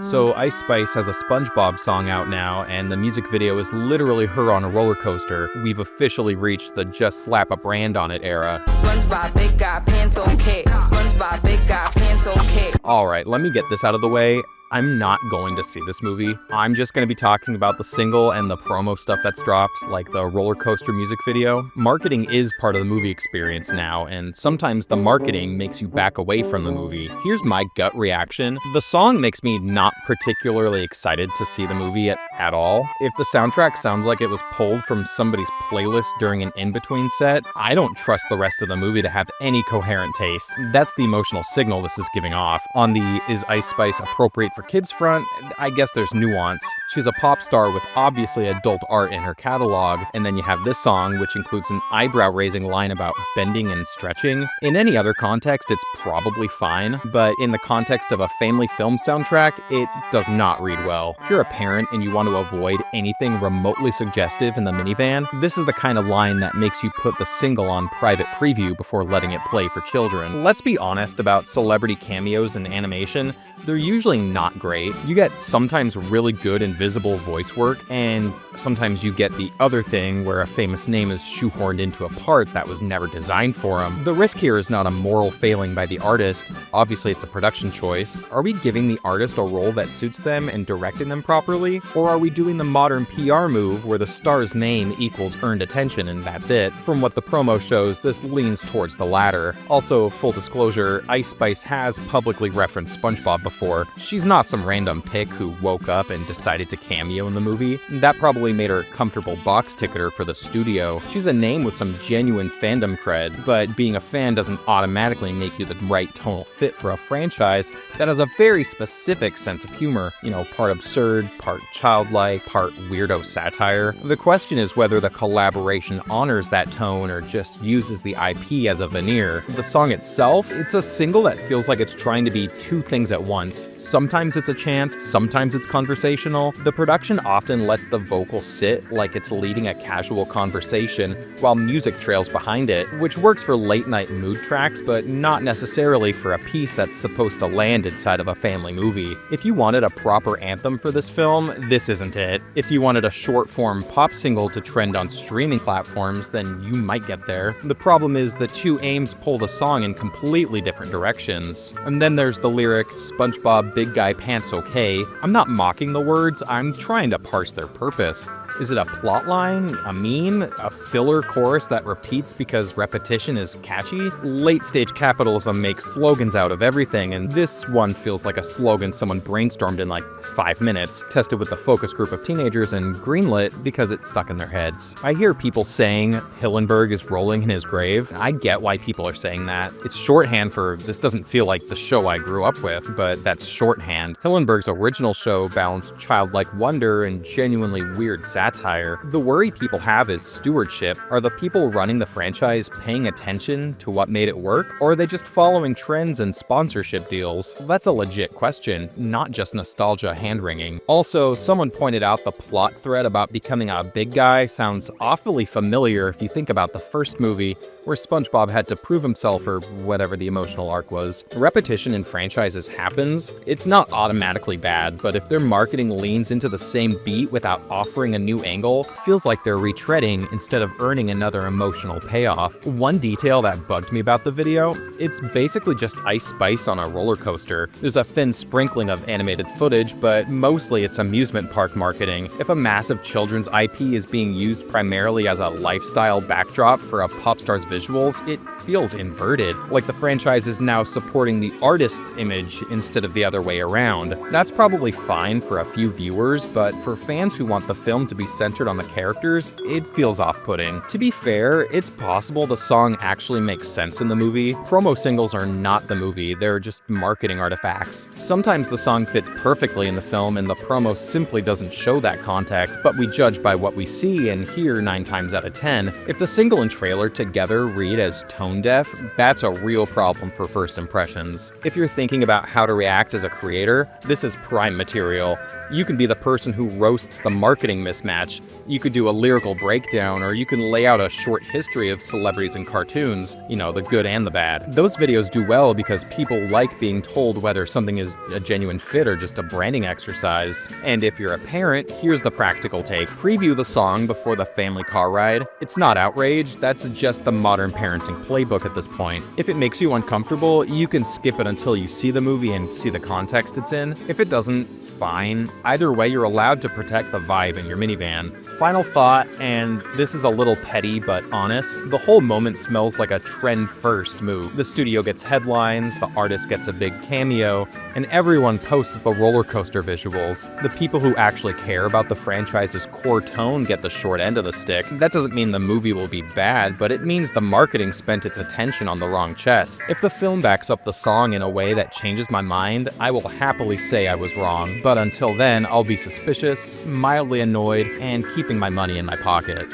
So Ice Spice has a SpongeBob song out now, and the music video is literally her on a roller coaster. We've officially reached the just slap a brand on it era. SpongeBob, big guy, pants okay. SpongeBob, big guy, pants okay. Alright, let me get this out of the way. I'm not going to see this movie. I'm just going to be talking about the single and the promo stuff that's dropped, like the roller coaster music video. Marketing is part of the movie experience now, and sometimes the marketing makes you back away from the movie. Here's my gut reaction. The song makes me not particularly excited to see the movie at all. If the soundtrack sounds like it was pulled from somebody's playlist during an in-between set, I don't trust the rest of the movie to have any coherent taste. That's the emotional signal this is giving off. On the is Ice Spice appropriate for kids front, I guess there's nuance. She's a pop star with obviously adult art in her catalog, and then you have this song, which includes an eyebrow-raising line about bending and stretching. In any other context, it's probably fine, but in the context of a family film soundtrack, it does not read well. If you're a parent and you want to avoid anything remotely suggestive in the minivan, this is the kind of line that makes you put the single on private preview before letting it play for children. Let's be honest about celebrity cameos in animation. They're usually not great. You get sometimes really good invisible voice work, and sometimes you get the other thing where a famous name is shoehorned into a part that was never designed for them. The risk here is not a moral failing by the artist. Obviously, it's a production choice. Are we giving the artist a role that suits them and directing them properly? Or are we doing the modern PR move where the star's name equals earned attention and that's it? From what the promo shows, this leans towards the latter. Also, full disclosure, Ice Spice has publicly referenced SpongeBob before. She's not some random pick who woke up and decided to cameo in the movie. That probably made her a comfortable box ticketer for the studio. She's a name with some genuine fandom cred, but being a fan doesn't automatically make you the right tonal fit for a franchise that has a very specific sense of humor. You know, part absurd, part childlike, part weirdo satire. The question is whether the collaboration honors that tone or just uses the IP as a veneer. The song itself, it's a single that feels like it's trying to be two things at once. Sometimes it's a chant, sometimes it's conversational. The production often lets the vocal sit like it's leading a casual conversation while music trails behind it, which works for late night mood tracks, but not necessarily for a piece that's supposed to land inside of a family movie. If you wanted a proper anthem for this film, this isn't it. If you wanted a short form pop single to trend on streaming platforms, then you might get there. The problem is the two aims pull the song in completely different directions. And then there's the lyric, SpongeBob, big guy, pants okay. I'm not mocking the words, I'm trying to parse their purpose. Is it a plot line, a meme, a filler chorus that repeats because repetition is catchy? Late-stage capitalism makes slogans out of everything, and this one feels like a slogan someone brainstormed in like 5 minutes, tested with a focus group of teenagers, and greenlit because it stuck in their heads. I hear people saying Hillenburg is rolling in his grave. I get why people are saying that. It's shorthand for this doesn't feel like the show I grew up with, but that's shorthand. Hillenburg's original show balanced childlike wonder and genuinely weird satire. The worry people have is stewardship. Are the people running the franchise paying attention to what made it work? Or are they just following trends and sponsorship deals? That's a legit question, not just nostalgia hand-wringing. Also, someone pointed out the plot thread about becoming a big guy sounds awfully familiar if you think about the first movie, where SpongeBob had to prove himself or whatever the emotional arc was. Repetition in franchises happens. It's not automatically bad, but if their marketing leans into the same beat without offering a new angle, it feels like they're retreading instead of earning another emotional payoff. One detail that bugged me about the video, it's basically just Ice Spice on a roller coaster. There's a thin sprinkling of animated footage, but mostly it's amusement park marketing. If a massive children's IP is being used primarily as a lifestyle backdrop for a pop star's visuals, it feels inverted, like the franchise is now supporting the artist's image instead of the other way around. That's probably fine for a few viewers, but for fans who want the film to be centered on the characters, it feels off-putting. To be fair, it's possible the song actually makes sense in the movie. Promo singles are not the movie, they're just marketing artifacts. Sometimes the song fits perfectly in the film and the promo simply doesn't show that context, but we judge by what we see and hear 9 times out of 10. If the single and trailer together read as tone tone deaf, that's a real problem for first impressions. If you're thinking about how to react as a creator, this is prime material. You can be the person who roasts the marketing mismatch. You could do a lyrical breakdown, or you can lay out a short history of celebrities and cartoons, you know, the good and the bad. Those videos do well because people like being told whether something is a genuine fit or just a branding exercise. And if you're a parent, here's the practical take. Preview the song before the family car ride. It's not outrage, that's just the modern parenting playbook at this point. If it makes you uncomfortable, you can skip it until you see the movie and see the context it's in. If it doesn't, fine. Either way, you're allowed to protect the vibe in your minivan. Final thought, and this is a little petty but honest, the whole moment smells like a trend-first move. The studio gets headlines, the artist gets a big cameo, and everyone posts the roller coaster visuals. The people who actually care about the franchise's core tone get the short end of the stick. That doesn't mean the movie will be bad, but it means the marketing spent its attention on the wrong chest. If the film backs up the song in a way that changes my mind, I will happily say I was wrong. But until then, I'll be suspicious, mildly annoyed, and keeping my money in my pocket.